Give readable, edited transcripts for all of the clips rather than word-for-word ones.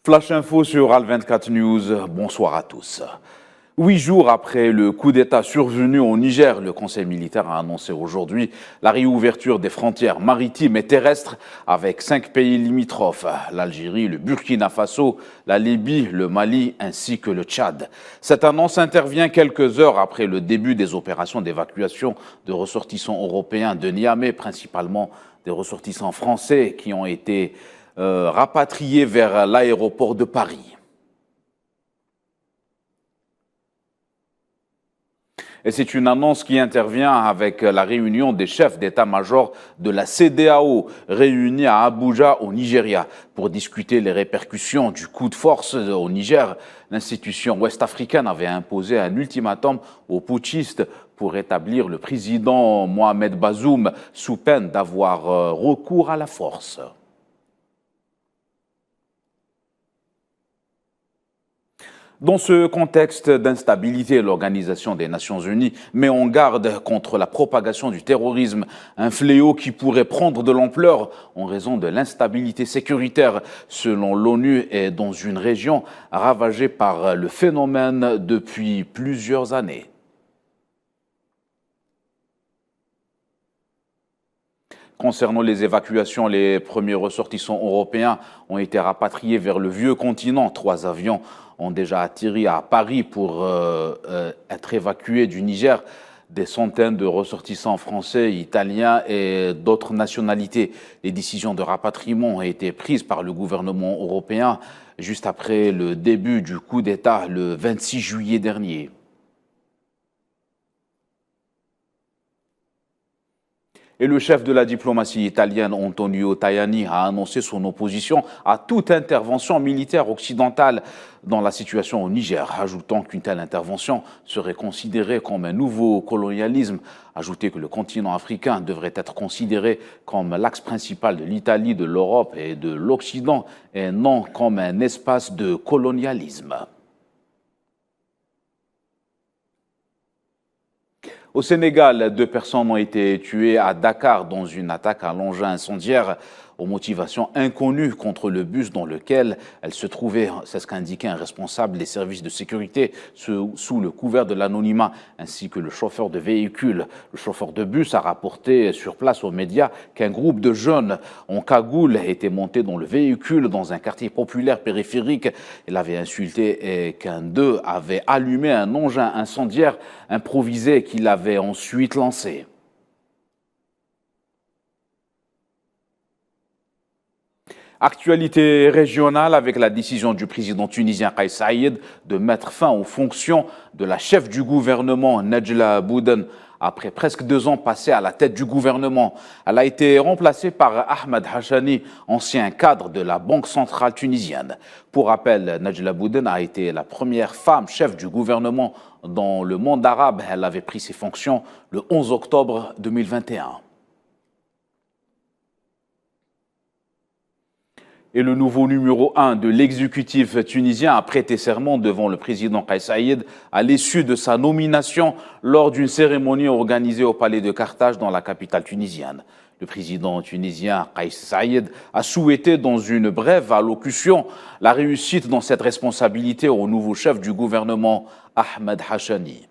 Flash Info sur Al24 News, bonsoir à tous. 8 jours après le coup d'État survenu au Niger, le Conseil militaire a annoncé aujourd'hui la réouverture des frontières maritimes et terrestres avec 5 pays limitrophes, l'Algérie, le Burkina Faso, la Libye, le Mali ainsi que le Tchad. Cette annonce intervient quelques heures après le début des opérations d'évacuation de ressortissants européens de Niamey, principalement des ressortissants français qui ont été rapatriés vers l'aéroport de Paris. Et c'est une annonce qui intervient avec la réunion des chefs d'état-major de la CEDEAO, réunis à Abuja, au Nigeria, pour discuter les répercussions du coup de force au Niger. L'institution ouest-africaine avait imposé un ultimatum aux putschistes pour établir le président Mohamed Bazoum sous peine d'avoir recours à la force. Dans ce contexte d'instabilité, l'Organisation des Nations Unies met en garde contre la propagation du terrorisme, un fléau qui pourrait prendre de l'ampleur en raison de l'instabilité sécuritaire. Selon l'ONU, est dans une région ravagée par le phénomène depuis plusieurs années. Concernant les évacuations, les premiers ressortissants européens ont été rapatriés vers le vieux continent. 3 avions ont déjà atterri à Paris pour être évacués du Niger. Des centaines de ressortissants français, italiens et d'autres nationalités. Les décisions de rapatriement ont été prises par le gouvernement européen juste après le début du coup d'État le 26 juillet dernier. Et le chef de la diplomatie italienne, Antonio Tajani, a annoncé son opposition à toute intervention militaire occidentale dans la situation au Niger, ajoutant qu'une telle intervention serait considérée comme un nouveau colonialisme. Ajouté que le continent africain devrait être considéré comme l'axe principal de l'Italie, de l'Europe et de l'Occident, et non comme un espace de colonialisme. Au Sénégal, 2 personnes ont été tuées à Dakar dans une attaque à l'engin incendiaire aux motivations inconnues contre le bus dans lequel elles se trouvaient. C'est ce qu'a indiqué un responsable des services de sécurité sous le couvert de l'anonymat, ainsi que le chauffeur de véhicule. Le chauffeur de bus a rapporté sur place aux médias qu'un groupe de jeunes en cagoule était monté dans le véhicule dans un quartier populaire périphérique. Il avait insulté et qu'un d'eux avait allumé un engin incendiaire improvisé qu'il avait ensuite lancé. Actualité régionale avec la décision du président tunisien Kais Saïed de mettre fin aux fonctions de la chef du gouvernement Najla Bouden après presque 2 ans passés à la tête du gouvernement. Elle a été remplacée par Ahmed Hachani, ancien cadre de la Banque centrale tunisienne. Pour rappel, Najla Bouden a été la première femme chef du gouvernement dans le monde arabe. Elle avait pris ses fonctions le 11 octobre 2021. Et le nouveau numéro 1 de l'exécutif tunisien a prêté serment devant le président Kais Saïed à l'issue de sa nomination lors d'une cérémonie organisée au palais de Carthage dans la capitale tunisienne. Le président tunisien Kais Saïed a souhaité dans une brève allocution la réussite dans cette responsabilité au nouveau chef du gouvernement Ahmed Hachani.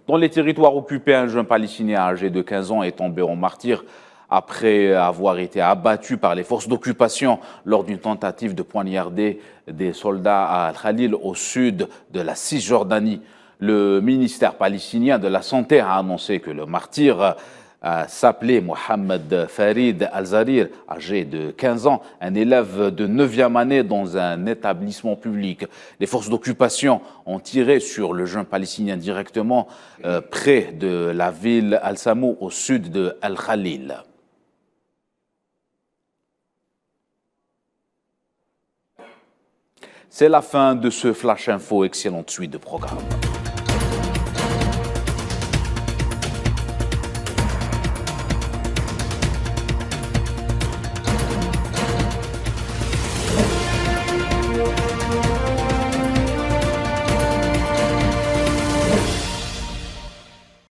Dans les territoires occupés, un jeune palestinien âgé de 15 ans est tombé en martyr après avoir été abattu par les forces d'occupation lors d'une tentative de poignarder des soldats à Al-Khalil au sud de la Cisjordanie. Le ministère palestinien de la Santé a annoncé que le martyr s'appelait Mohamed Farid Al-Zarir, âgé de 15 ans, un élève de 9e année dans un établissement public. Les forces d'occupation ont tiré sur le jeune palestinien directement près de la ville Al-Samou au sud de Al-Khalil. C'est la fin de ce Flash Info. Excellente suite de programme.